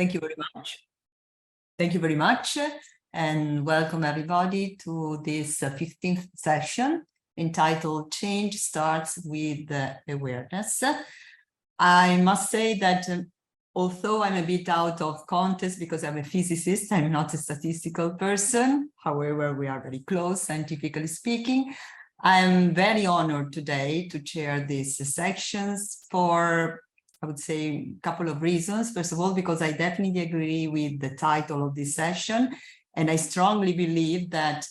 Thank you very much. Thank you very much, and welcome everybody to this 15th session entitled Change Starts with Awareness. I must say that although I'm a bit out of context because I'm a physicist, I'm not a statistical person. However, we are very close, scientifically speaking. I'm very honored today to chair these sections for, I would say, a couple of reasons. First of all, because I definitely agree with the title of this session, and I strongly believe that,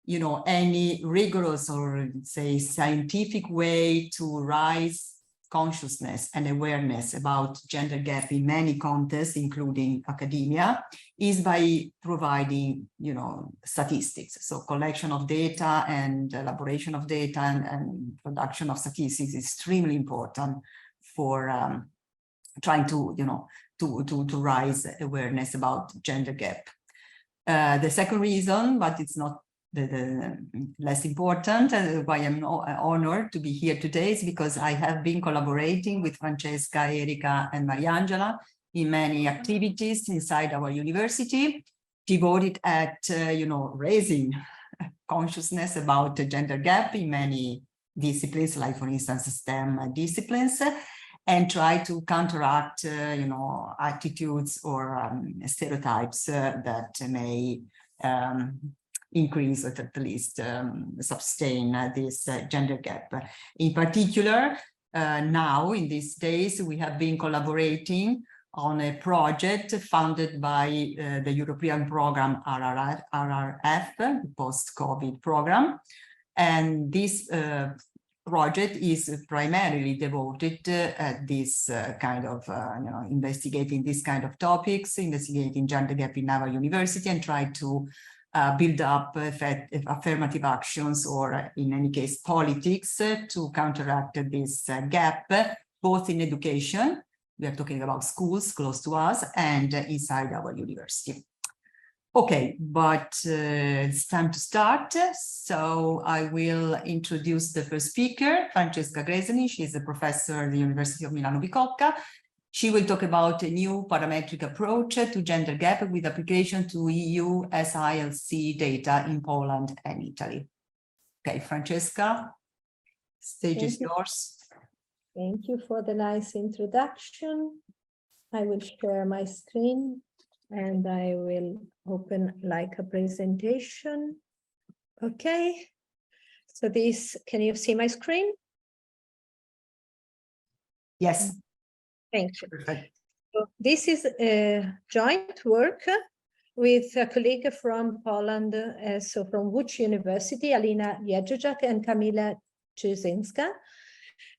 you know, any rigorous or, say, scientific way to raise consciousness and awareness about gender gap in many contexts, including academia, is by providing, you know, statistics. So collection of data and elaboration of data and production of statistics is extremely important for trying to, you know, to raise awareness about gender gap. The second reason, but it's not the less important, why I'm honored to be here today, is because I have been collaborating with Francesca, Erika, and Mariangela in many activities inside our university, devoted at, you know, raising consciousness about the gender gap in many disciplines, like, for instance, STEM disciplines, and try to counteract, you know, attitudes or stereotypes that may increase, or at least sustain this gender gap. In particular, now in these days, we have been collaborating on a project funded by the European program RRF, the post-COVID program. And this project is primarily devoted at this kind of, you know, investigating this kind of topics, investigating gender gap in our university, and try to build up affirmative actions, or in any case, politics, to counteract this gap, both in education, we are talking about schools close to us, and inside our university. Okay, but it's time to start. So I will introduce the first speaker, Francesca Gresini. She's a professor at the University of Milano Bicocca. She will talk about a new parametric approach to gender gap with application to EU SILC data in Poland and Italy. Okay, Francesca, stage is yours. Thank you for the nice introduction. I will share my screen and I will open like a presentation. Okay, so this, can you see my screen? Yes. Thank you. Perfect. So this is a joint work with a colleague from Poland, so from Łódź University, Alina Jędrzejczak and Kamila Czyzinska.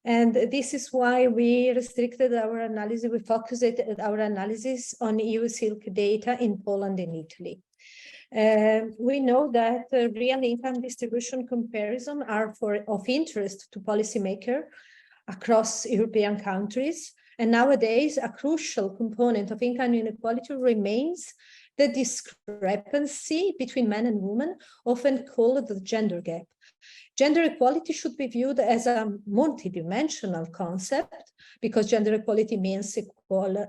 And this is why we restricted our analysis, we focused our analysis on EU SILC data in Poland and Italy. We know that real income distribution comparison are of interest to policymakers across European countries. And nowadays, a crucial component of income inequality remains the discrepancy between men and women, often called the gender gap. Gender equality should be viewed as a multidimensional concept, because gender equality means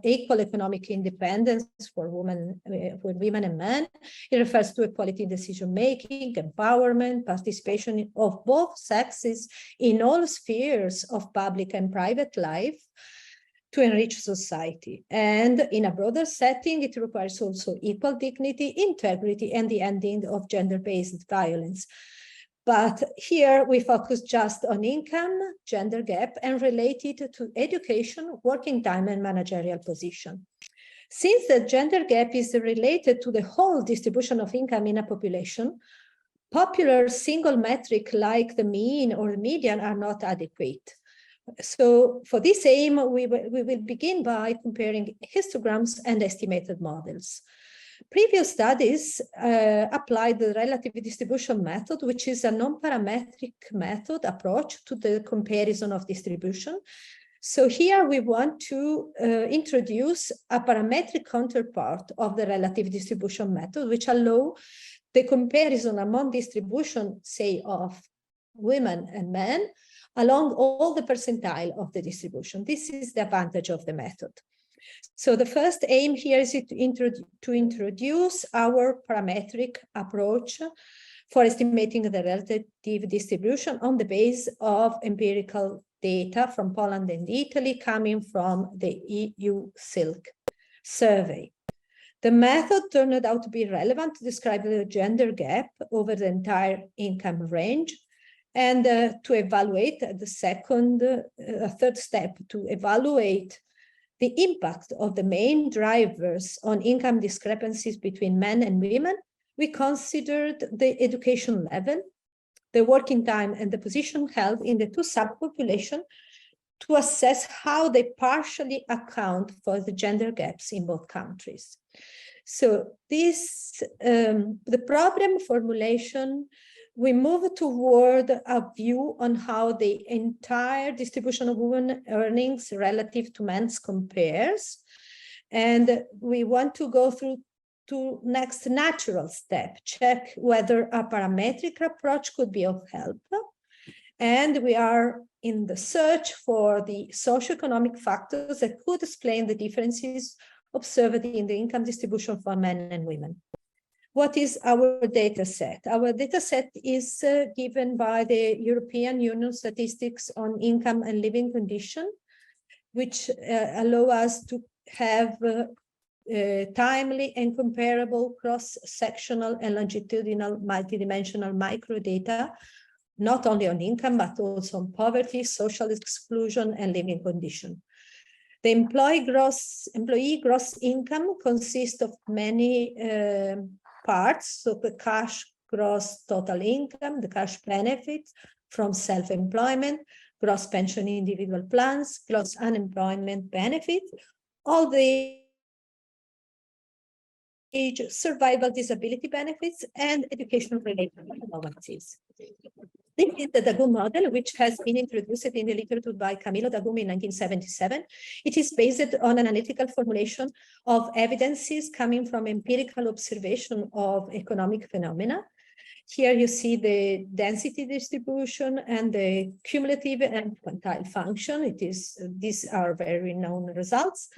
equal economic independence for women and men. It refers to equality in decision-making, empowerment, participation of both sexes in all spheres of public and private life, to enrich society. And in a broader setting, it requires also equal dignity, integrity, and the ending of gender-based violence. But here we focus just on income, gender gap, and related to education, working time, and managerial position. Since the gender gap is related to the whole distribution of income in a population, popular single metric like the mean or the median are not adequate. So for this aim, we will begin by comparing histograms and estimated models. Previous studies applied the relative distribution method, which is a non-parametric method approach to the comparison of distribution. So here we want to introduce a parametric counterpart of the relative distribution method, which allow the comparison among distribution, say, of women and men, along all the percentile of the distribution. This is the advantage of the method. So the first aim here is to introduce our parametric approach for estimating the relative distribution on the base of empirical data from Poland and Italy coming from the EU SILC survey. The method turned out to be relevant to describe the gender gap over the entire income range, and to evaluate the third step, to evaluate the impact of the main drivers on income discrepancies between men and women. We considered the education level, the working time, and the position held in the two subpopulations to assess how they partially account for the gender gaps in both countries. So the problem formulation, we move toward a view on how the entire distribution of women earnings relative to men's compares. And we want to go through to next natural step, check whether a parametric approach could be of help. And we are in the search for the socioeconomic factors that could explain the differences observed in the income distribution for men and women. What is our data set? Our data set is given by the European Union Statistics on Income and Living Condition, which allow us to have timely and comparable cross-sectional and longitudinal multidimensional microdata, not only on income, but also on poverty, social exclusion, and living condition. The employee gross income consists of many parts, so the cash gross total income, the cash benefits from self-employment, gross pension individual plans, gross unemployment benefits, all the age, survival disability benefits, and education-related allowances. This is the Dagum model, which has been introduced in the literature by Camillo Dagum in 1977. It is based on an analytical formulation of evidences coming from empirical observation of economic phenomena. Here you see the density distribution and the cumulative and quantile function. These are very known results.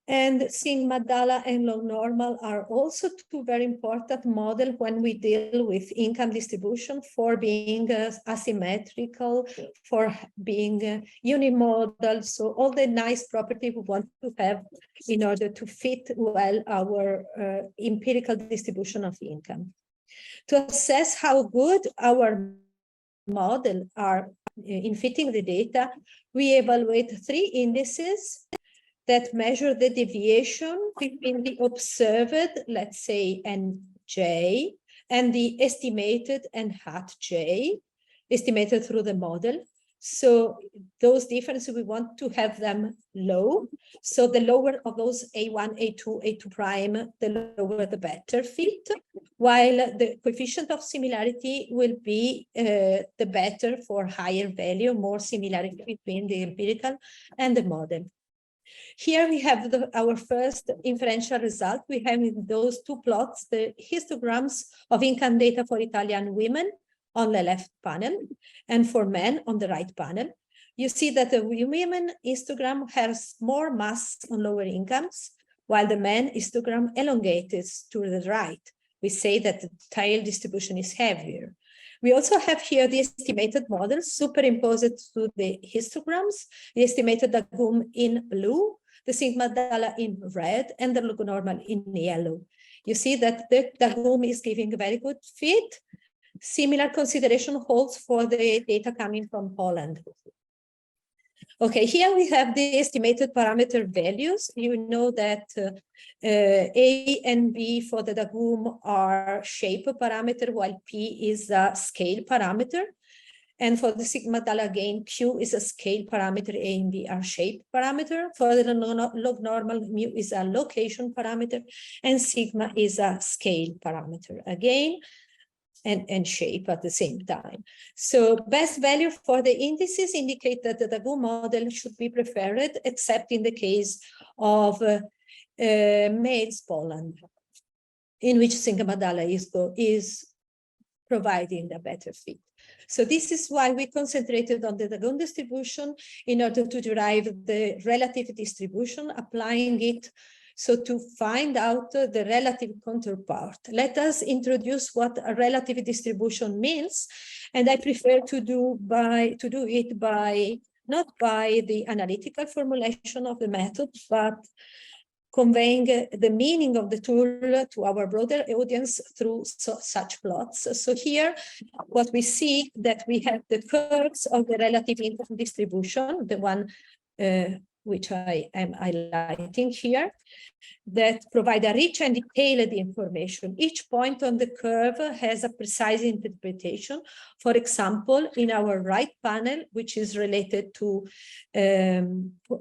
And sigma, Dalla, and log normal are also two very important models when we deal with income distribution, for being asymmetrical, for being unimodal. So all the nice properties we want to have in order to fit well our empirical distribution of income. To assess how good our model are in fitting the data, we evaluate three indices that measure the deviation between the observed, let's say, Nj, and the estimated N hat J, estimated through the model. So those differences, we want to have them low. So the lower of those A1, A2, A2 prime, the lower the better fit, while the coefficient of similarity will be the better for higher value, more similarity between the empirical and the model. Here we have our first inferential result. We have in those two plots the histograms of income data for Italian women on the left panel and for men on the right panel. You see that the women histogram has more mass on lower incomes, while the men histogram elongates to the right. We say that the tail distribution is heavier. We also have here the estimated model superimposed to the histograms, the estimated Dagum in blue, the sigma Dalla in red, and the log normal in yellow. You see that the Dagum is giving a very good fit. Similar consideration holds for the data coming from Poland. Okay, here we have the estimated parameter values. You know that A and B for the Dagum are shape parameter, while P is a scale parameter. And for the sigma Dalla again, Q is a scale parameter, A and B are shape parameter. For the log normal, mu is a location parameter, and sigma is a scale parameter again, and shape at the same time. So best value for the indices indicate that the Dagum model should be preferred, except in the case of males Poland, in which sigma Dalla is providing a better fit. So this is why we concentrated on the Dragon distribution in order to derive the relative distribution, applying it so to find out the relative counterpart. Let us introduce what a relative distribution means, and I prefer to do it by not by the analytical formulation of the method, but conveying the meaning of the tool to our broader audience through such plots. So here, what we see that we have the curves of the relative income distribution, the one which I am highlighting here, that provide a rich and detailed information. Each point on the curve has a precise interpretation. For example, in our right panel, which is related to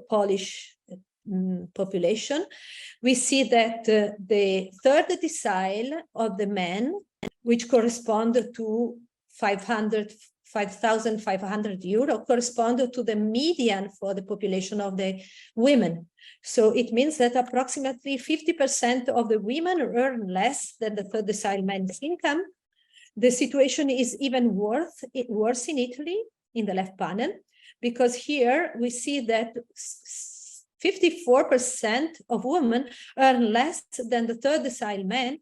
Polish population, we see that the third decile of the men, which correspond to 5,500 euro, correspond to the median for the population of the women. So it means that approximately 50% of the women earn less than the third decile men's income. The situation is even worse in Italy, in the left panel, because here we see that 54% of women earn less than the third decile men,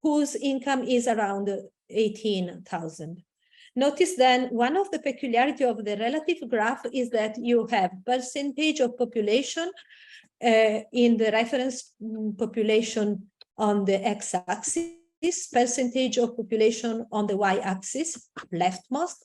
whose income is around 18,000. Notice then one of the peculiarities of the relative graph is that you have percentage of population in the reference population on the x-axis, percentage of population on the y-axis, leftmost,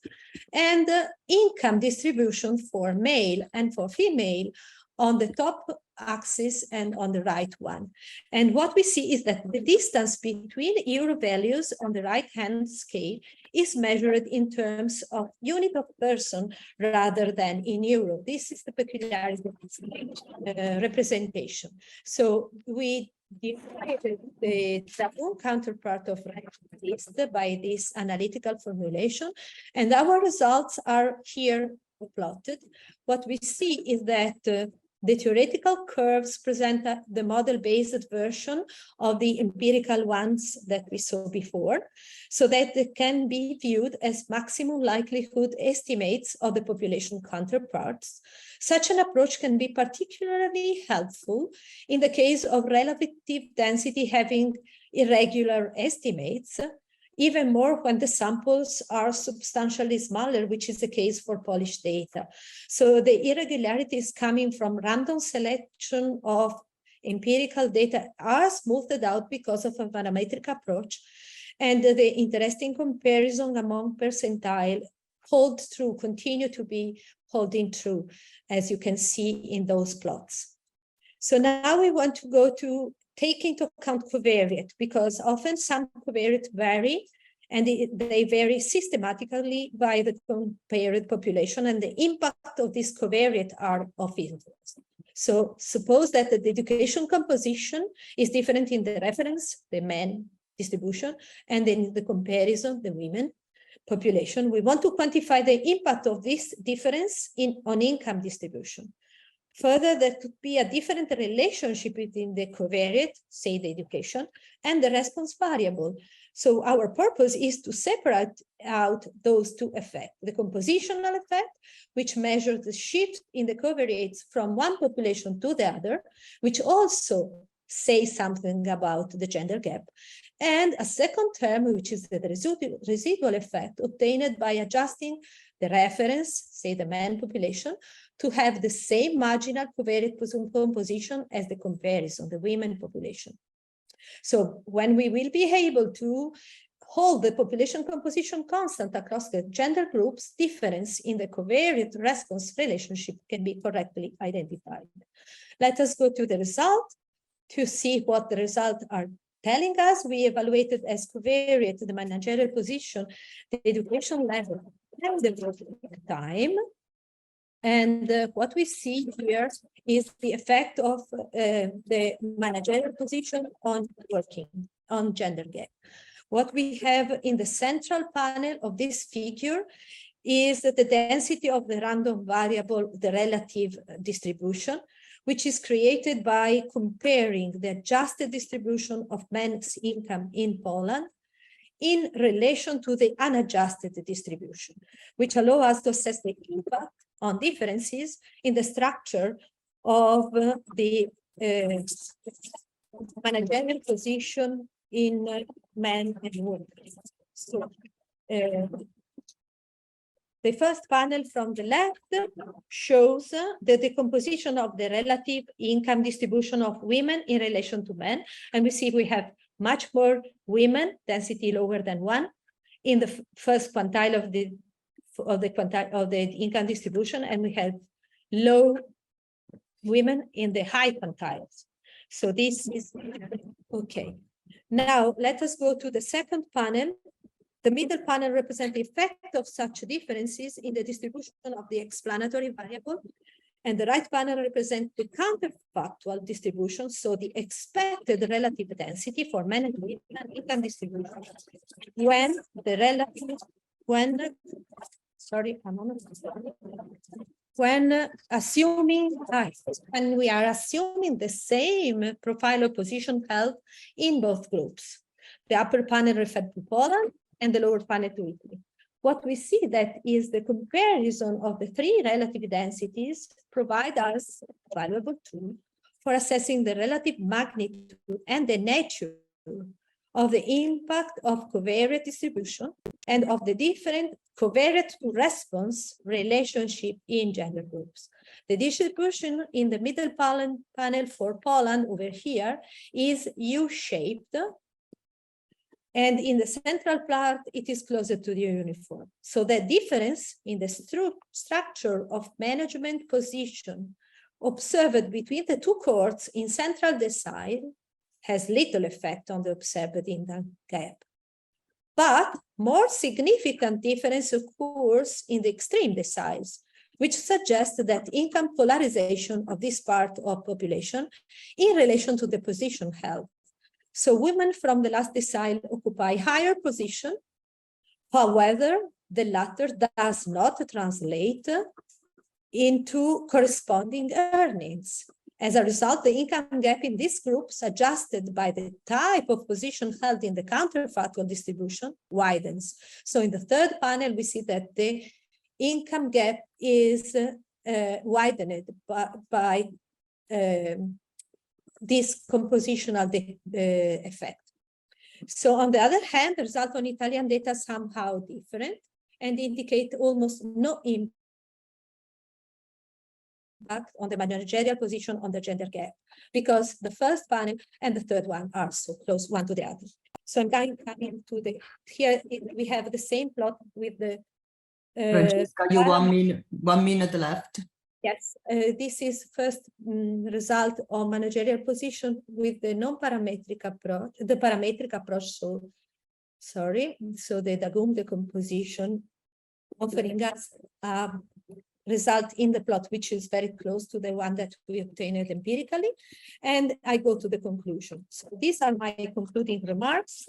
and income distribution for male and for female on the top axis and on the right one. And what we see is that the distance between euro values on the right-hand scale is measured in terms of unit of person rather than in euro. This is the peculiarity of this representation. So we divided the double counterpart of list by this analytical formulation, and our results are here plotted. What we see is that the theoretical curves present the model-based version of the empirical ones that we saw before, so that they can be viewed as maximum likelihood estimates of the population counterparts. Such an approach can be particularly helpful in the case of relative density having irregular estimates, even more when the samples are substantially smaller, which is the case for Polish data. So the irregularities coming from random selection of empirical data are smoothed out because of a parametric approach, and the interesting comparison among percentile hold true, continue to be holding true, as you can see in those plots. So now we want to go to take into account covariate, because often some covariate vary, and they vary systematically by the compared population, and the impact of this covariate are of interest. So suppose that the education composition is different in the reference, the men distribution, and in the comparison, the women population. We want to quantify the impact of this difference on income distribution. Further, there could be a different relationship between the covariate, say the education, and the response variable. So our purpose is to separate out those two effects, the compositional effect, which measures the shift in the covariates from one population to the other, which also says something about the gender gap, and a second term, which is the residual effect obtained by adjusting the reference, say the man population, to have the same marginal covariate composition as the comparison, the women population. So when we will be able to hold the population composition constant across the gender groups, difference in the covariate response relationship can be correctly identified. Let us go to the result to see what the results are telling us. We evaluated as covariate the managerial position, the education level, and the working time. And what we see here is the effect of the managerial position on working, on gender gap. What we have in the central panel of this figure is that the density of the random variable, the relative distribution, which is created by comparing the adjusted distribution of men's income in Poland in relation to the unadjusted distribution, which allow us to assess the impact on differences in the structure of the managerial position in men and women. So, the first panel from the left shows the decomposition of the relative income distribution of women in relation to men. And we see we have much more women, density lower than 1, in the first quintile of the income distribution, and we have low women in the high quintiles. So this is okay. Now let us go to the second panel. The middle panel represents the effect of such differences in the distribution of the explanatory variable, and the right panel represents the counterfactual distribution, so the expected relative density for men and women income distribution when the relative, when we are assuming the same profile of position held in both groups. The upper panel refers to Poland and the lower panel to Italy. What we see that is the comparison of the three relative densities provide us a valuable tool for assessing the relative magnitude and the nature of the impact of covariate distribution and of the different covariate to response relationship in gender groups. The distribution in the middle panel for Poland over here is U-shaped, and in the central part, it is closer to the uniform. So the difference in the structure of management position observed between the two cohorts in central decile has little effect on the observed income gap. But more significant difference occurs in the extreme deciles, which suggests that income polarization of this part of population in relation to the position held. So women from the last decile occupy higher position. However, the latter does not translate into corresponding earnings. As a result, the income gap in these groups, adjusted by the type of position held in the counterfactual distribution, widens. So in the third panel, we see that the income gap is widened by this compositional effect. So on the other hand, the result on Italian data is somehow different and indicate almost no impact on the managerial position on the gender gap, because the first panel and the third one are so close one to the other. So I'm going to the, here we have the same plot with the Francesca, you 1 minute left. Yes, this is first result on managerial position with the non-parametric approach, the parametric approach, so sorry, so the Dagum decomposition offering us a result in the plot, which is very close to the one that we obtained empirically. And I go to the conclusion. So these are my concluding remarks.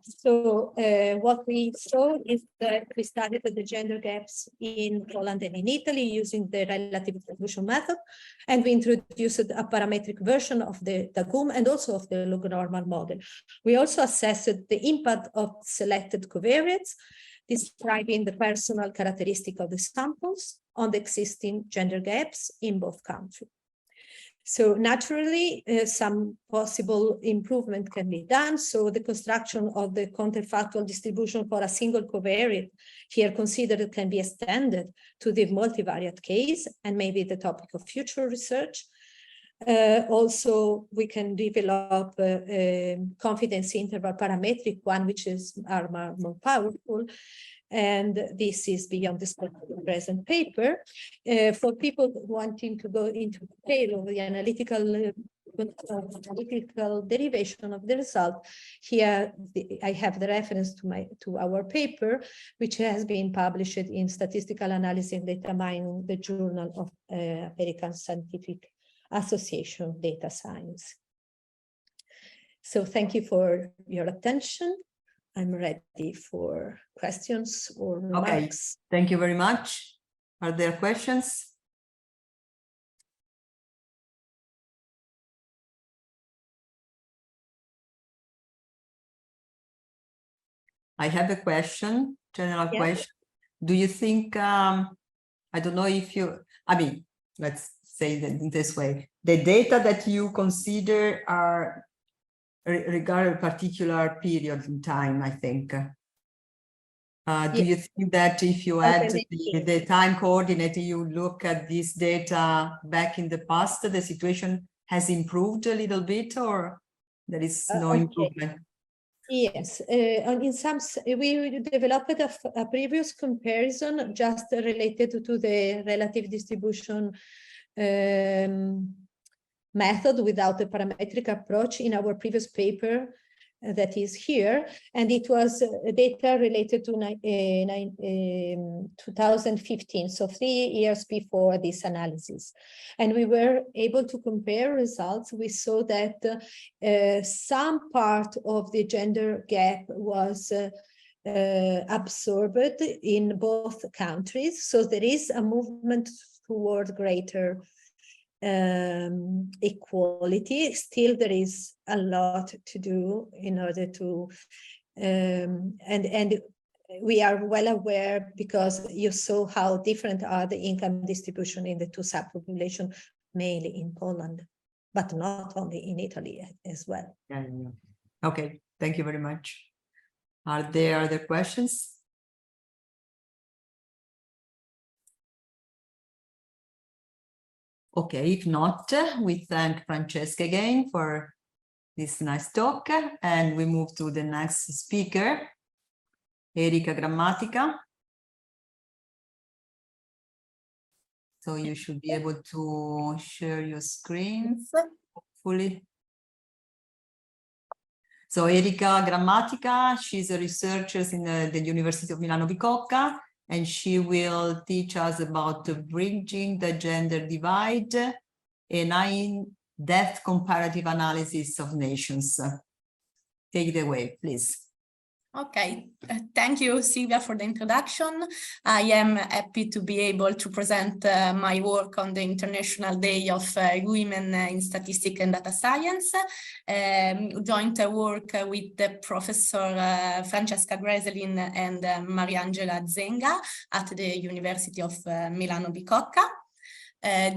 So what we saw is that we studied the gender gaps in Poland and in Italy using the relative distribution method. And we introduced a parametric version of the Dagum and also of the log normal model. We also assessed the impact of selected covariates, describing the personal characteristic of the samples on the existing gender gaps in both countries. So naturally, some possible improvement can be done. So the construction of the counterfactual distribution for a single covariate here considered can be extended to the multivariate case and maybe the topic of future research. Also, we can develop confidence interval parametric one, which is more powerful. And this is beyond the scope of the present paper. For people wanting to go into detail of the analytical derivation of the result, here I have the reference to our paper, which has been published in Statistical Analysis and Data Mining, the Journal of American Scientific Association of Data Science. So thank you for your attention. I'm ready for questions or remarks. Okay, thank you very much. Are there questions? I have a question, general Yeah. question. Do you think, I don't know if you, I mean, let's say that in this way, the data that you consider are regard a particular period in time, I think. Do you think that if you add the time coordinate, you look at this data back in the past, the situation has improved a little bit, or there is no improvement? Yes, in some, we developed a previous comparison just related to the relative distribution method without a parametric approach in our previous paper that is here, and it was data related to 2015, so 3 years before this analysis. And we were able to compare results. We saw that some part of the gender gap was absorbed in both countries. So there is a movement toward greater equality. Still, there is a lot to do in order to, and we are well aware, because you saw how different are the income distribution in the two subpopulations, mainly in Poland, but not only in Italy as well. Yeah. Okay, thank you very much. Are there other questions? Okay, if not, we thank Francesca again for this nice talk, and we move to the next speaker, Erika Grammatica. So you should be able to share your screens, hopefully. So Erika Grammatica, she's a researcher in the University of Milano Bicocca, and she will teach us about bridging the gender divide, a in-depth comparative analysis of nations. Take it away, please. Okay, thank you, Silvia, for the introduction. I am happy to be able to present my work on the International Day of Women in Statistics and Data Science. Joint work with Professor Francesca Greselin and Mariangela Zenga at the University of Milano Bicocca.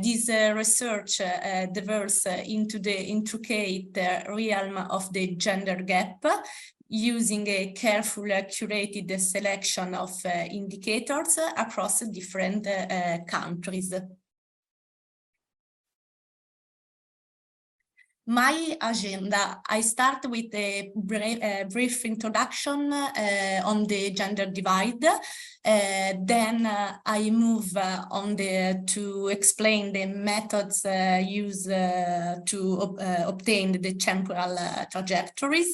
This research delves into the intricate realm of the gender gap, using a carefully curated selection of indicators across different countries. My agenda, I start with a brief introduction on the gender divide. Then I move on to explain the methods used to obtain the temporal trajectories.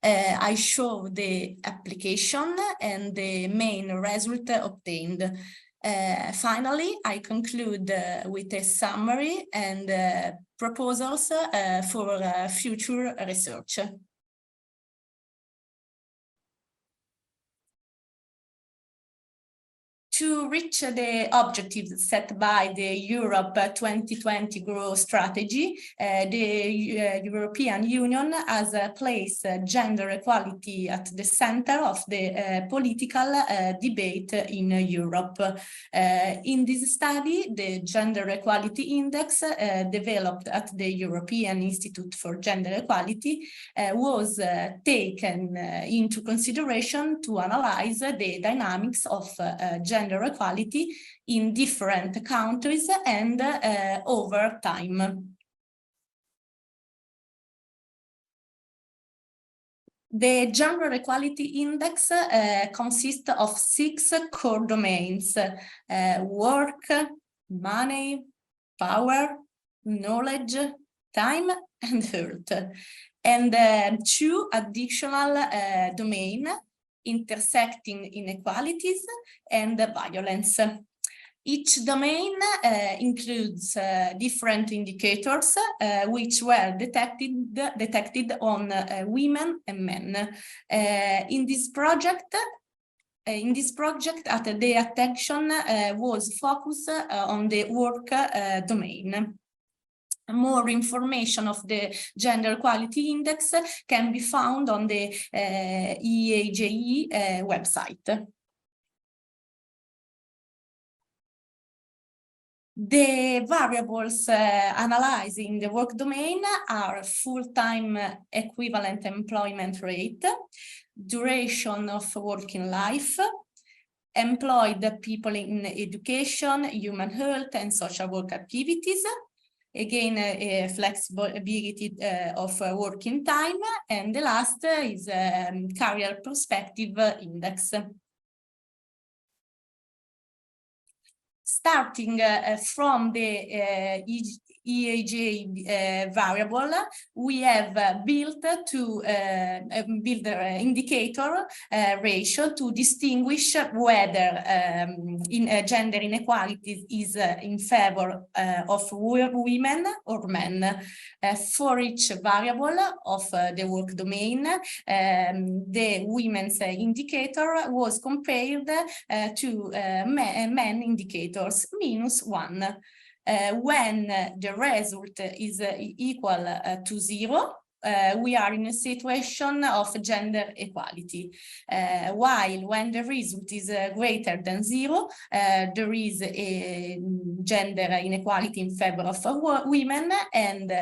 I show the application and the main result obtained. Finally, I conclude with a summary and proposals for future research. To reach the objectives set by the Europe 2020 growth strategy, the European Union has placed gender equality at the center of the political debate in Europe. In this study, the Gender Equality Index, developed at the European Institute for Gender Equality, was taken into consideration to analyze the dynamics of gender equality in different countries and over time. The Gender Equality Index consists of 6 core domains: work, money, power, knowledge, time, and health, and 2 additional domains: intersecting inequalities and violence. Each domain includes different indicators which were detected on women and men. In this project, the attention was focused on the work domain. More information of the Gender Equality Index can be found on the EAGE website. The variables analyzed in the work domain are full-time equivalent employment rate, duration of working life, employed people in education, human health, and social work activities. Again, flexibility of working time, and the last is career perspective index. Starting from the EAJ variable, we have built an indicator ratio to distinguish whether gender inequality is in favor of women or men. For each variable of the work domain, the women's indicator was compared to men indicators, -1. When the result is equal to 0, we are in a situation of gender equality, while when the result is greater than 0, there is a gender inequality in favor of women, and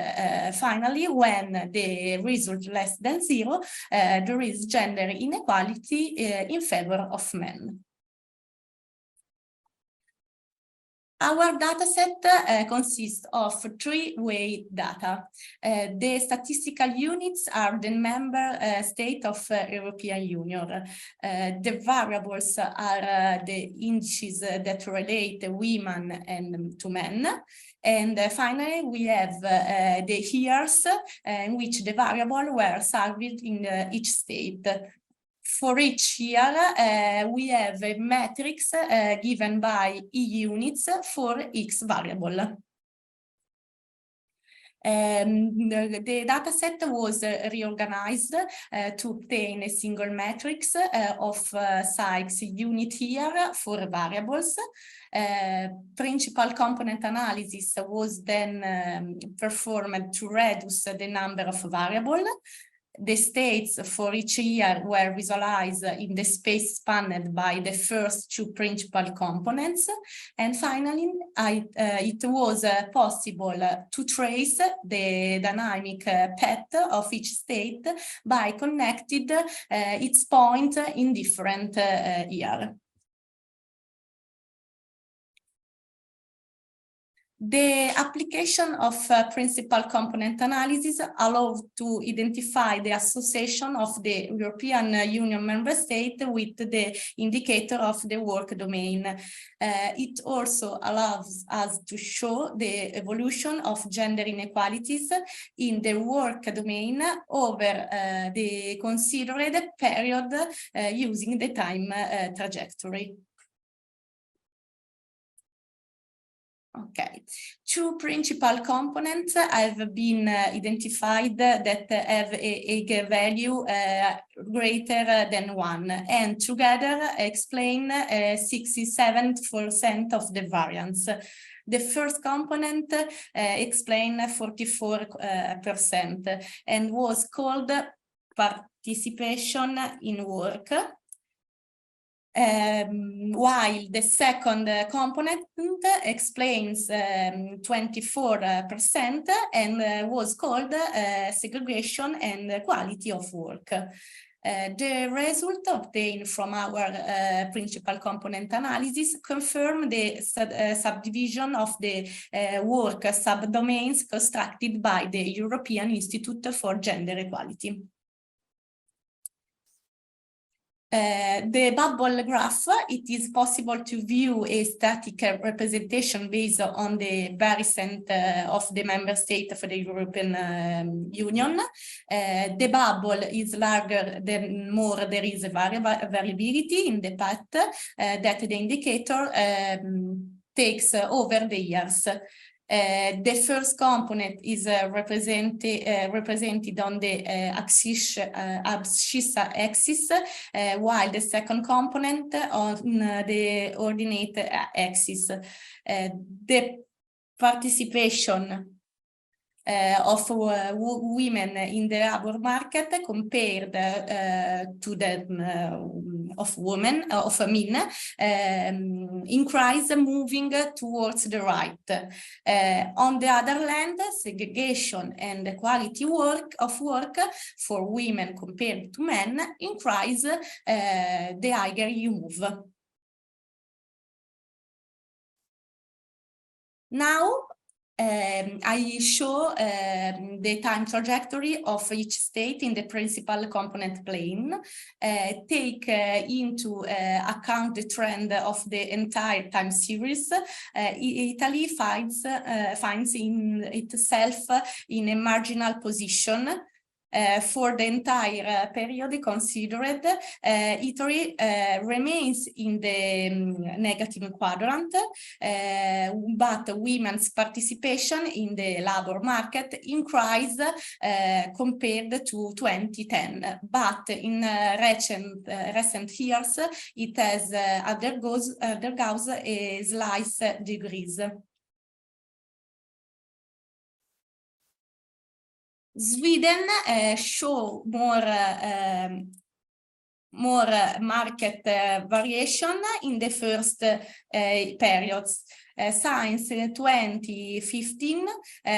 finally, when the result less than 0, there is gender inequality in favor of men. Our dataset consists of three-way data. The statistical units are the member state of European Union. The variables are the indices that relate women and to men. And finally, we have the years in which the variable were served in each state. For each year, we have a matrix given by e-units for each variable. The dataset was reorganized to obtain a single matrix of size unit year for variables. Principal component analysis was then performed to reduce the number of variables. The states for each year were visualized in the space spanned by the first two principal components. And finally, it was possible to trace the dynamic path of each state by connecting its point in different years. The application of principal component analysis allows to identify the association of the European Union member state with the indicator of the work domain. It also allows us to show the evolution of gender inequalities in the work domain over the considered period using the time trajectory. Okay, two principal components have been identified that have a value greater than 1, and together explain 67% of the variance. The first component explained 44% and was called participation in work. While the second component explains 24% and was called segregation and quality of work. The result obtained from our principal component analysis confirm the subdivision of the work subdomains constructed by the European Institute for Gender Equality. The bubble graph, it is possible to view a static representation based on the variance of the member state of the European Union. The bubble is larger the more there is a variability in the path that the indicator takes over the years. The first component is represented on the abscissa axis, while the second component on the ordinate axis. The participation of women in the labor market compared to the of women, of men, increase moving towards the right. On the other hand, segregation and the quality of work for women compared to men increase the higher you move. Now, I show the time trajectory of each state in the principal component plane, take into account the trend of the entire time series. Italy finds in itself in a marginal position. For the entire period considered, Italy remains in the negative quadrant, but women's participation in the labor market increased compared to 2010. But in recent years, it has undergoes a slight decrease. Sweden show more market variation in the first periods. Since 2015,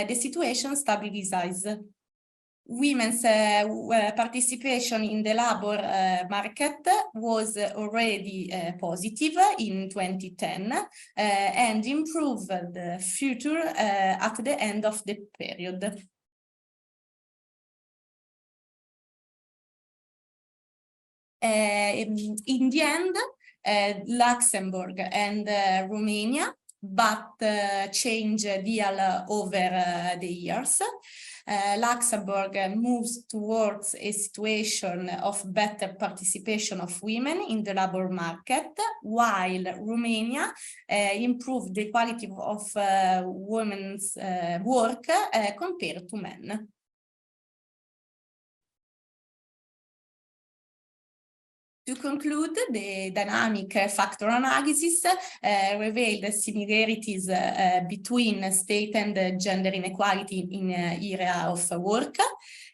the situation stabilizes. Women's participation in the labor market was already positive in 2010 and improved further at the end of the period. In the end, Luxembourg and Romania, but change deal over the years. Luxembourg moves towards a situation of better participation of women in the labor market, while Romania improved the quality of women's work compared to men. To conclude, the dynamic factor analysis revealed similarities between state and gender inequality in area of work.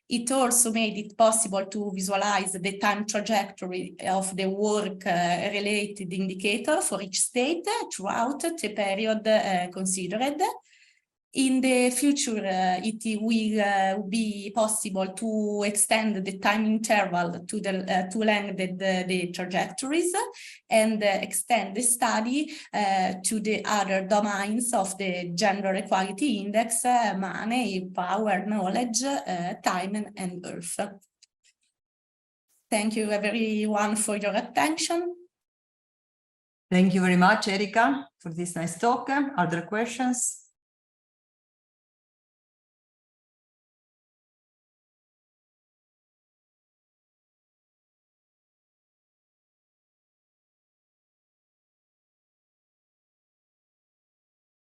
It also made it possible to visualize the time trajectory of the work-related indicator for each state throughout the period considered. In the future, it will be possible to extend the time interval to lengthen the trajectories and extend the study to the other domains of the gender equality index, money, power, knowledge, time, and earth. Thank you everyone for your attention. Thank you very much, Erika, for this nice talk. Are there questions?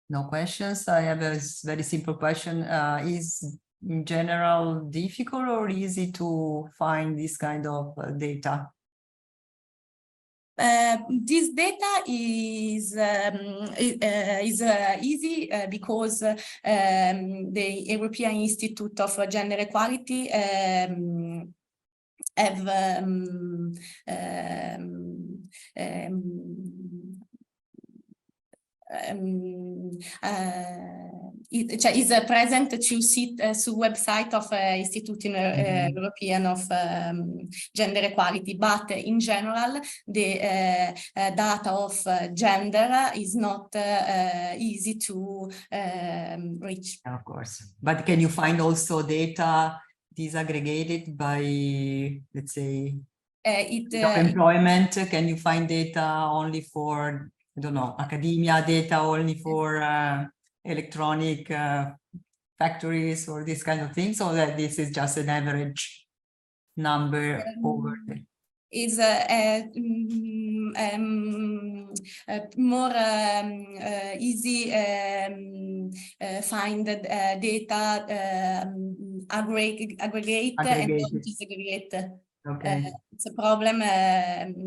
No questions. I have a very simple question. Is in general difficult or easy to find this kind of data? This data is easy because the European Institute of Gender Equality is present to see website of Institute European of Gender Equality, but in general the data of gender is not easy to reach. Of course, but can you find also data disaggregated by, let's say, employment? Can you find data only for, I don't know, academia, data only for electronic factories or this kind of thing, so that this is just an average number over the... Is more easy find data aggregate and don't disaggregate. Okay. It's a problem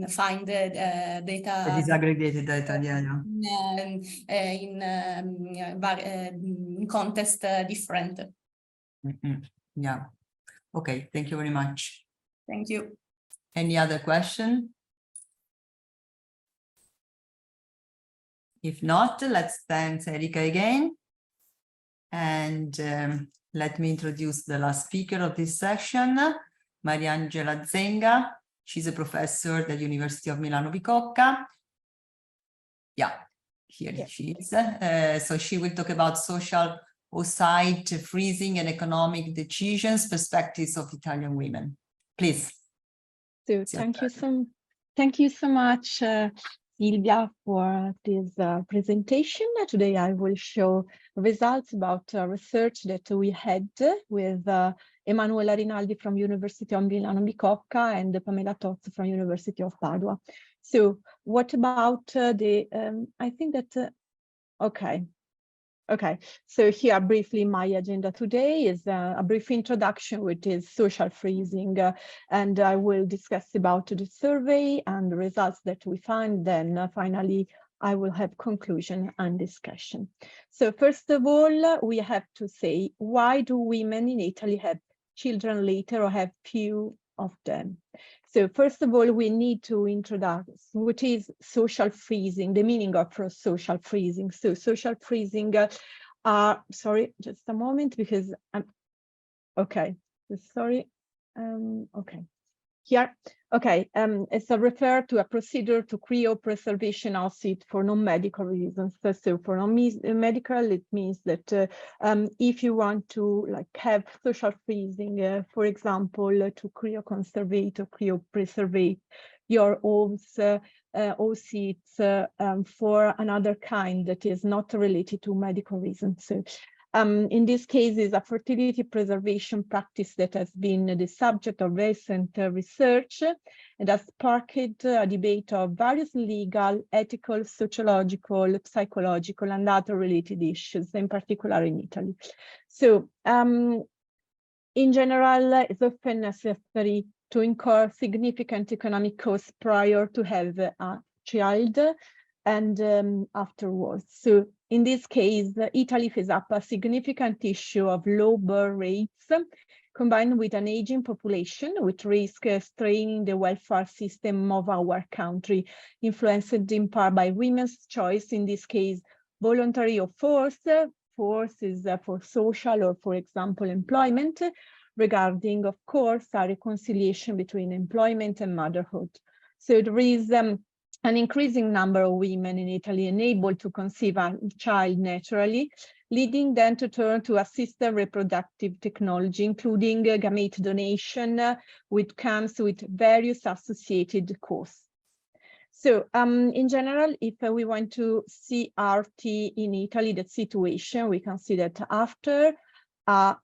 find data. The disaggregated data, in context different. Yeah. Okay, thank you very much. Thank you. Any other question? If not, let's thank Erika again. And let me introduce the last speaker of this session, Mariangela Zenga. She's a professor at the University of Milano Bicocca. Yeah, here she is. So she will talk about social oocyte freezing and economic decisions, perspectives of Italian women. Please. So thank you so much, Silvia, for this presentation. Today I will show results about research that we had with Emanuela Rinaldi from University of Milano Bicocca and Pamela Tozzo from University of Padua. So what about I think that, Okay, so here briefly my agenda today is a brief introduction, which is social freezing, and I will discuss about the survey and the results that we find. Then finally, I will have conclusion and discussion. So first of all, we have to say, why do women in Italy have children later or have few of them? So first of all, we need to introduce what is social freezing, the meaning of social freezing. So social freezing, sorry, just a moment, because I'm, okay, sorry, okay. Here, okay, it's a refer to a procedure to cryopreservation of seed for non-medical reasons. So for non-medical, it means that if you want to have social freezing, for example, to cryoconservate or cryopreservate your oocytes for another kind that is not related to medical reasons. So, in this case, is a fertility preservation practice that has been the subject of recent research and has sparked a debate of various legal, ethical, sociological, psychological, and other related issues, in particular in Italy. So, in general, it's often necessary to incur significant economic costs prior to have a child and afterwards. So in this case, Italy faces up a significant issue of low birth rates combined with an aging population, which risks straining the welfare system of our country, influenced in part by women's choice, in this case, voluntary or forced. Force is for social or, for example, employment, regarding, of course, a reconciliation between employment and motherhood. So there is an increasing number of women in Italy unable to conceive a child naturally, leading them to turn to assisted reproductive technology, including gamete donation, which comes with various associated costs. So in general, if we want to see RT in Italy, the situation, we can see that after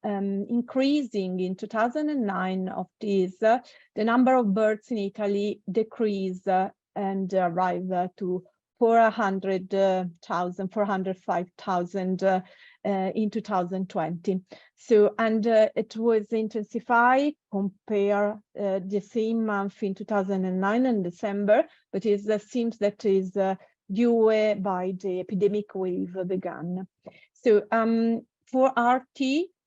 increasing in 2009 of this, the number of births in Italy decreased and arrived to 405,000 in 2020. So, and it was intensified compare the same month in 2009 in December, but it seems that is due by the epidemic wave began. So for RT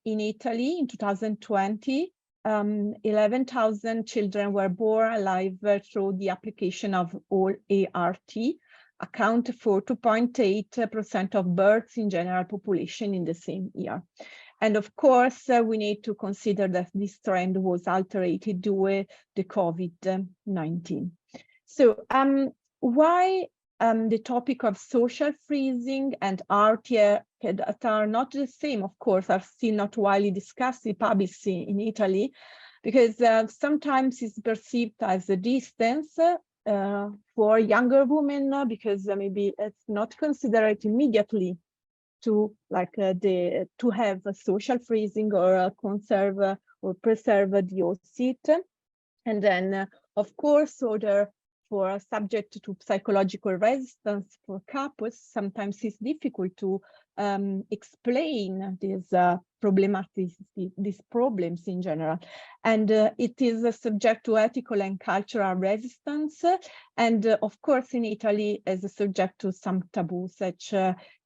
in Italy in 2020, 11,000 children were born alive through the application of all ART, account for 2.8% of births in general population in the same year. And of course, we need to consider that this trend was altered due to the COVID-19. So why the topic of social freezing and RT that are not the same, of course, are still not widely discussed in public in Italy, because sometimes it's perceived as a distance for younger women, because maybe it's not considered immediately to to have a social freezing or conserve or preserve the oocyte. And then, of course, for subject to psychological resistance for couples, sometimes it's difficult to explain these these problems in general. And it is subject to ethical and cultural resistance. And of course, in Italy, is subject to some taboos, such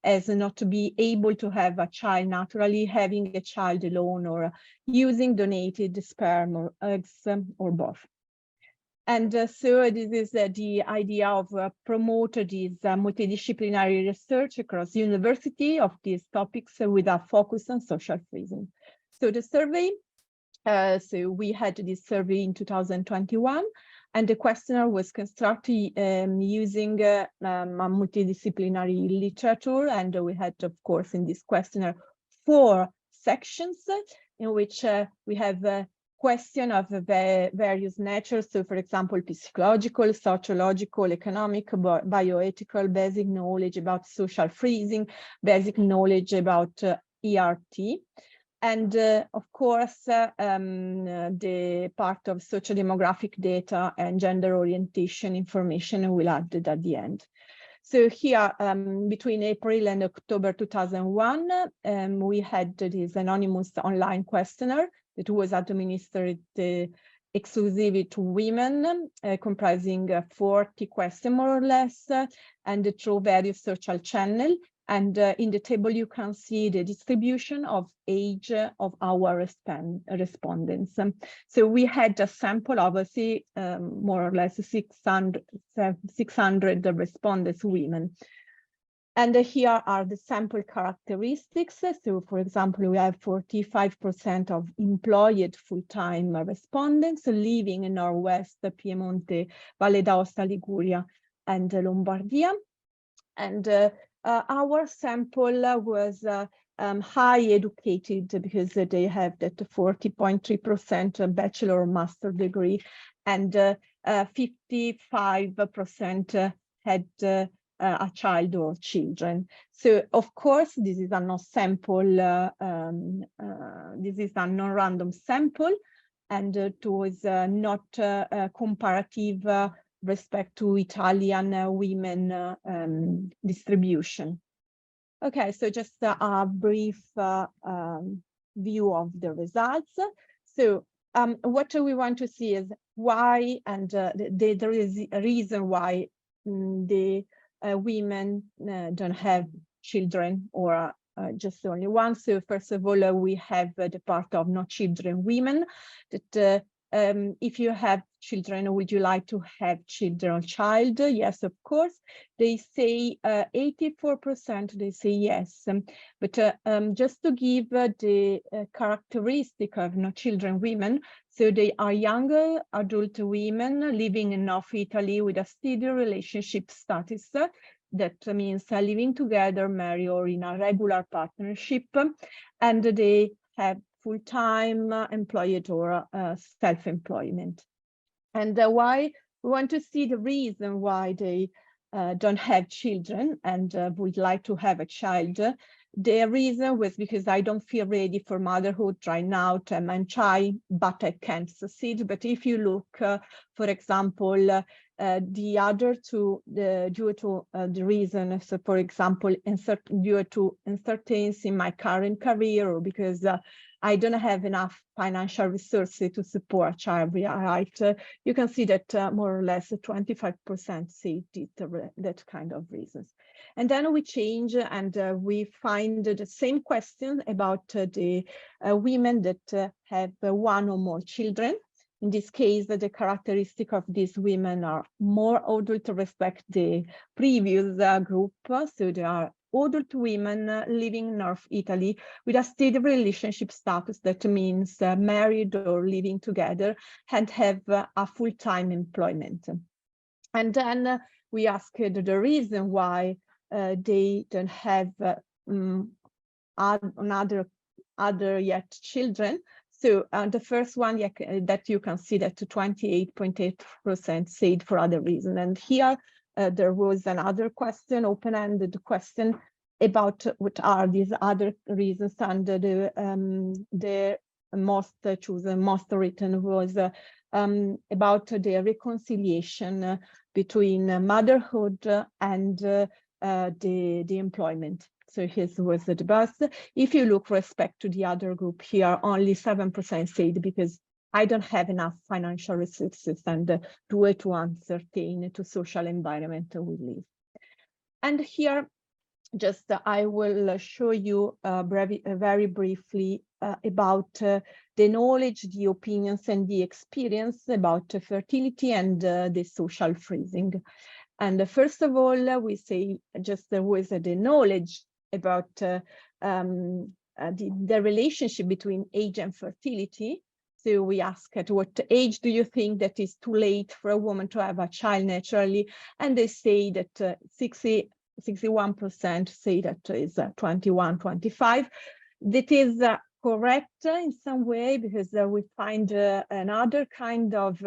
as not to be able to have a child naturally, having a child alone, or using donated sperm or eggs, or both. And so this is the idea of promote this multidisciplinary research across university of these topics with a focus on social freezing. So the survey, so we had this survey in 2021, and the questionnaire was constructed using a multidisciplinary literature. And we had, of course, in this questionnaire, 4 sections in which we have question of various natures. So, for example, psychological, sociological, economic, bioethical, basic knowledge about social freezing, basic knowledge about ERT. And of course, the part of socio-demographic data and gender orientation information will add it at the end. So here, between April and October 2001, we had this anonymous online questionnaire that was administered exclusively to women, comprising 40 questions more or less, and through various social channels. And in the table, you can see the distribution of age of our respondents. So we had a sample of more or less 600 respondents, women. And here are the sample characteristics. So, for example, we have 45% of employed full-time respondents living in Northwest Piemonte, Valle d'Aosta, Liguria, and Lombardia. And our sample was high educated, because they have that 40.3% bachelor or master degree, and 55% had a child or children. So of course, this is a this is a non-random sample, and it was not comparative respect to Italian women distribution. Okay, so just a brief view of the results. So what we want to see is why, and there is a reason why the women don't have children, or just only one. So first of all, we have the part of no children women, that if you have children, would you like to have children or child? Yes, of course. They say 84%, they say yes. But just to give the characteristic of no children women, so they are younger adult women living in North Italy with a steady relationship status. That means living together, married, or in a regular partnership, and they have full-time employed or self-employment. And why we want to see the reason why they don't have children and would like to have a child. The reason was because I don't feel ready for motherhood right now. I'm shy, but I can't succeed. But if you look, for example, the other two, due to the reason, so for example, due to uncertainty in my current career, or because I don't have enough financial resources to support a child, right? You can see that more or less 25% say that kind of reasons. And then we change, and we find the same question about the women that have one or more children. In this case, the characteristic of these women are more adult to respect the previous group. So they are adult women living in North Italy with a steady relationship status. That means married or living together, and have a full-time employment. And then we asked the reason why they don't have other yet children. So the first one, that you can see that 28.8% said for other reasons. And here there was another question, open-ended question, about what are these other reasons. And the most chosen, most written was about the reconciliation between motherhood and the employment. So his was the best. If you look respect to the other group here, only 7% said because I don't have enough financial resources and due to uncertain to social environment we live. And here, just I will show you very briefly about the knowledge, the opinions, and the experience about fertility and the social freezing. And first of all, we say just there was the knowledge about the relationship between age and fertility. So we ask at what age do you think that is too late for a woman to have a child naturally? And they say that 61% say that is 21, 25. That is correct in some way because we find another kind of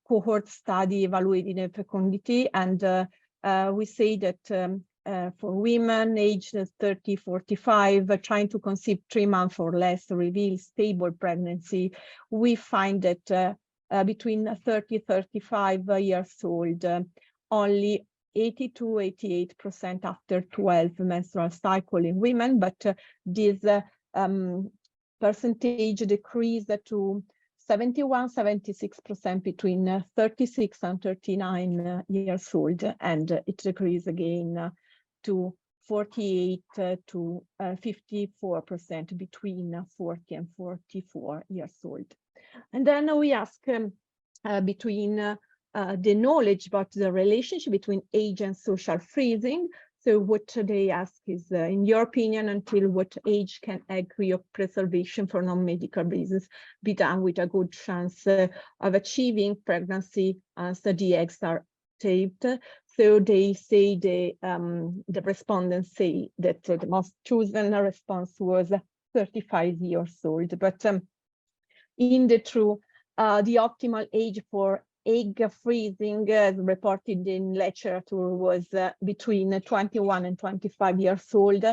cohort study evaluating fecundity, and we say that for women aged 30, 45, trying to conceive 3 months or less reveal stable pregnancy, we find that between 30, 35 years old, only 80–88% after 12 menstrual cycle in women, but this percentage decreased to 71–76% between 36 and 39 years old, and it decreased again to 48 to 54% between 40 and 44 years old. And then we ask between the knowledge about the relationship between age and social freezing. So what they ask is, in your opinion, until what age can cryopreservation for non-medical reasons be done with a good chance of achieving pregnancy as the eggs are taped? So they say the respondents say that the most chosen response was 35 years old. But in the truth, the optimal age for egg freezing, as reported in literature, was between 21 and 25 years old.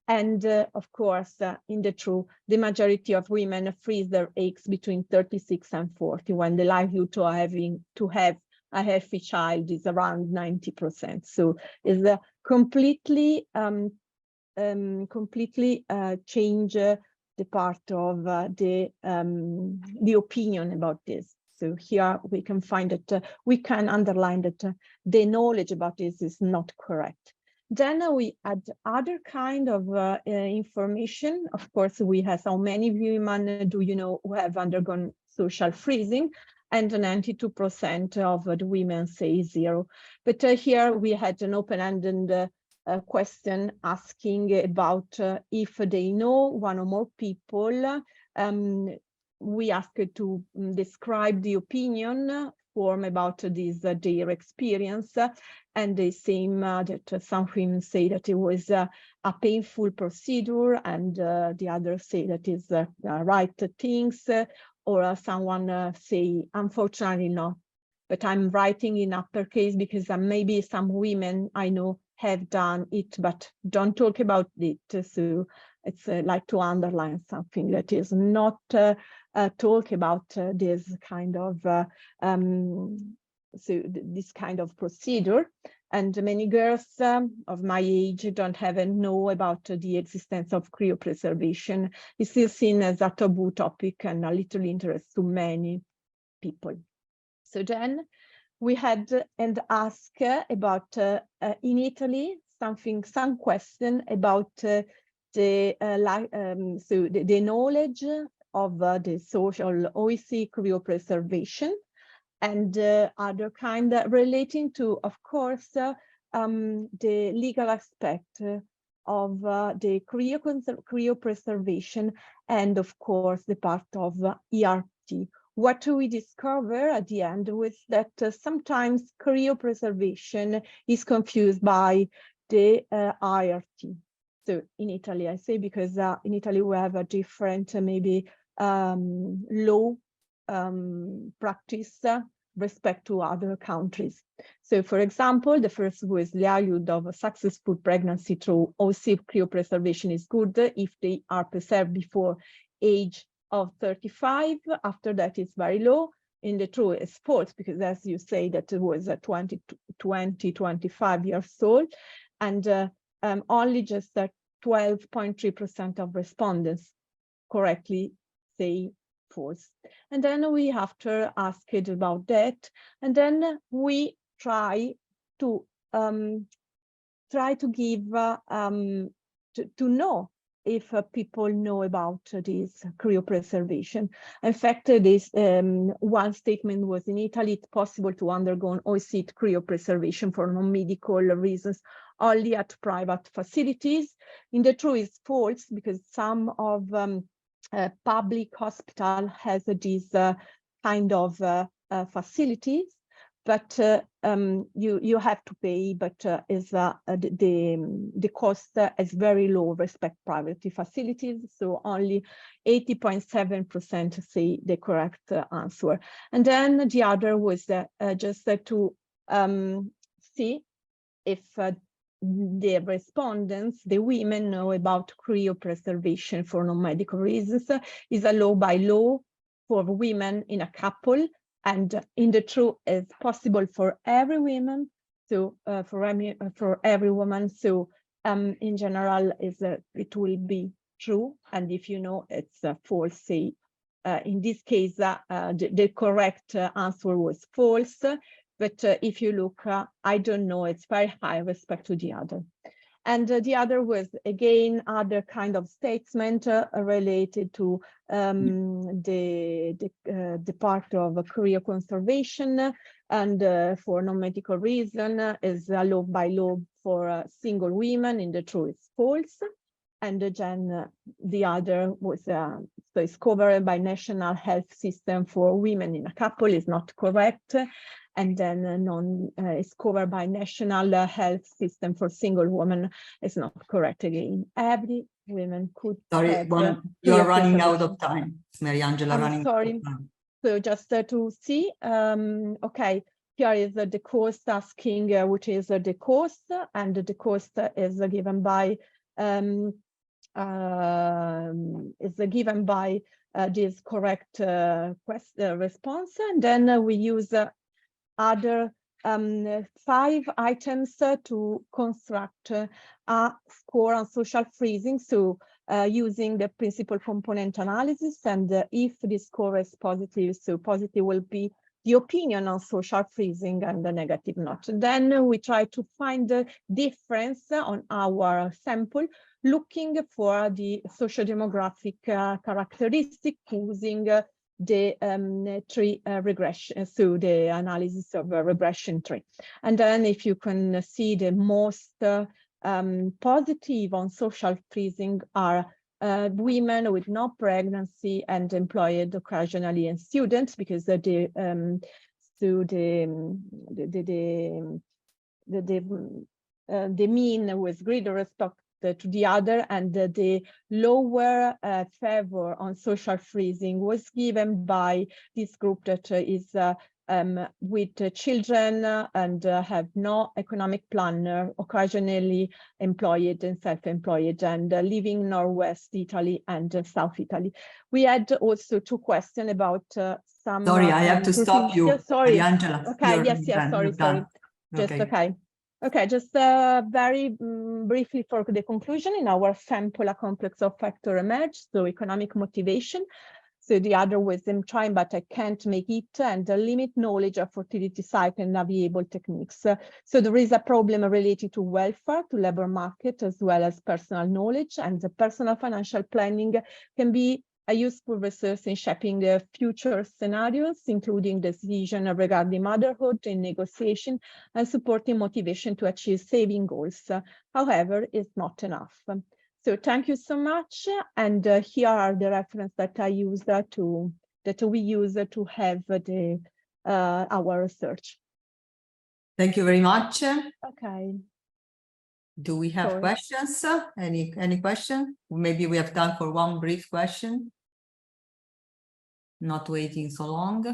And of course, in the truth, the majority of women freeze their eggs between 36 and 40, when the likelihood to have a healthy child is around 90%. So it's completely change the part of the opinion about this. So here we can find that we can underline that the knowledge about this is not correct. Then we add other kind of information. Of course, we have how many women do you know who have undergone social freezing, and 92% of the women say 0. But here we had an open-ended question asking about if they know one or more people. We asked to describe the opinion form about this their experience, and they seem that some women say that it was a painful procedure, and the others say that is the right things, or someone say unfortunately not. But I'm writing in uppercase because maybe some women I know have done it but don't talk about it. So it's like to underline something that is not talk about this kind of this kind of procedure. And many girls of my age don't even know about the existence of cryopreservation. It's still seen as a taboo topic and a little interest to many people. So then we had and asked about in Italy some question about the knowledge of the social OEC cryopreservation and other kind relating to, of course, the legal aspect of the cryopreservation and, of course, the part of ERT. What we discover at the end was that sometimes cryopreservation is confused by the IRT. So in Italy, I say because in Italy we have a different maybe law practice respect to other countries. So for example, the first was the likelihood of a successful pregnancy through OC cryopreservation is good if they are preserved before age of 35. After that, it's very low. In the truth, it's false because, as you say, that it was 20, 25 years old, and only just 12.3% of respondents correctly say false. And then we after asked about that, and then we try to give to know if people know about this cryopreservation. In fact, this one statement was in Italy, it's possible to undergo on-site cryopreservation for non-medical reasons only at private facilities. In the truth, it's false, because some of public hospital has these kind of facilities, but you have to pay, but the cost is very low respect private facilities, so only 80.7% say the correct answer. And then the other was just to see if the respondents, the women, know about cryopreservation for non-medical reasons. Is a law by law for women in a couple, and in the truth is possible for every woman, so for every woman. So in general, it will be true, and if you know it's false, say in this case the correct answer was false. But if you look, I don't know, it's very high respect to the other. And the other was, again, other kind of statement related to the part of cryoconservation, and for non-medical reason is a law by law for single women. In the truth, it's false. And then the other was, so it's covered by national health system for women in a couple, is not correct. And then it's covered by national health system for single women, is not correct again. Every woman could. Sorry, you're running out of time, Mariangela. I'm sorry. So just to see, okay, here is the cost asking which is the cost, and the cost is given by this correct response, and then we use other 5 items to construct a score on social freezing. So using the principal component analysis, and if the score is positive, so positive will be the opinion on social freezing, and the negative not. Then we try to find the difference on our sample, looking for the social demographic characteristic using the tree regression, so the analysis of a regression tree. And then if you can see, the most positive on social freezing are women with no pregnancy and employed occasionally, and students, because the mean was greater respect to the other, and the lower favor on social freezing was given by this group that is with children and have no economic planner, occasionally employed and self-employed, and living in Northwest Italy and South Italy. We had also 2 questions about some. Sorry, I have to stop you. Yeah, sorry. Angela, okay. Yes. Sorry. Just okay. Okay, just very briefly for the conclusion, in our sample, a complex of factors emerged, so economic motivation. So the other was I'm trying, but I can't make it, and the limit knowledge of fertility cycle and navigable techniques. So there is a problem related to welfare, to labor market, as well as personal knowledge, and the personal financial planning can be a useful resource in shaping the future scenarios, including decision regarding motherhood and negotiation, and supporting motivation to achieve saving goals. However, it's not enough. So thank you so much. And here are the references that I use we use to have our research. Thank you very much. Okay. Do we have questions? Any question? Maybe we have time for one brief question. Not waiting so long.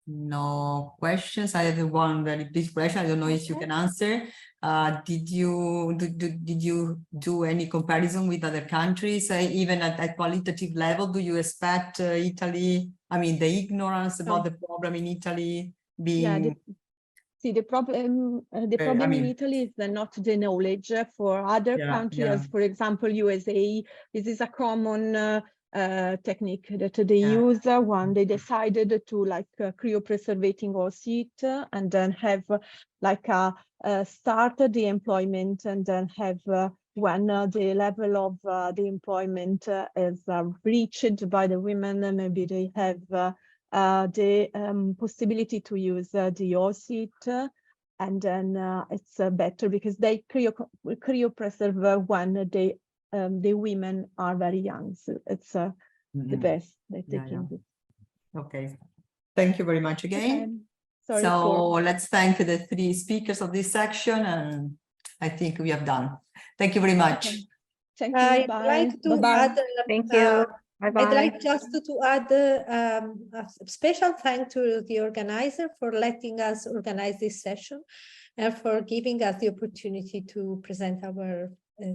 No questions. I have one very big question. I don't know if you can answer. Did you do any comparison with other countries, even at a qualitative level? Do you expect Italy, I mean, the ignorance about the problem in Italy being See, the problem in Italy is not the knowledge. For other countries, for example, USA, this is a common technique that they use when they decided to cryopreservating oocyte and then have start the employment and then have when the level of the employment is reached by the women, maybe they have the possibility to use the oocyte, and then it's better because they cryopreserve when the women are very young. So it's the best that they can do. Okay, thank you very much again. So let's thank the 3 speakers of this section, and I think we have done. Thank you very much. Okay. Thank you. I'd Bye. like to Bye-bye. add, Thank you. Bye-bye. I'd like just to add a special thank to the organizer for letting us organize this session and for giving us the opportunity to present our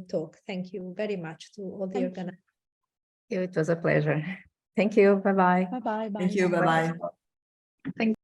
talk. Thank you very much to all the organizers. It was a pleasure. Thank you. Bye-bye. Bye-bye. Thank you. Bye-bye. Thank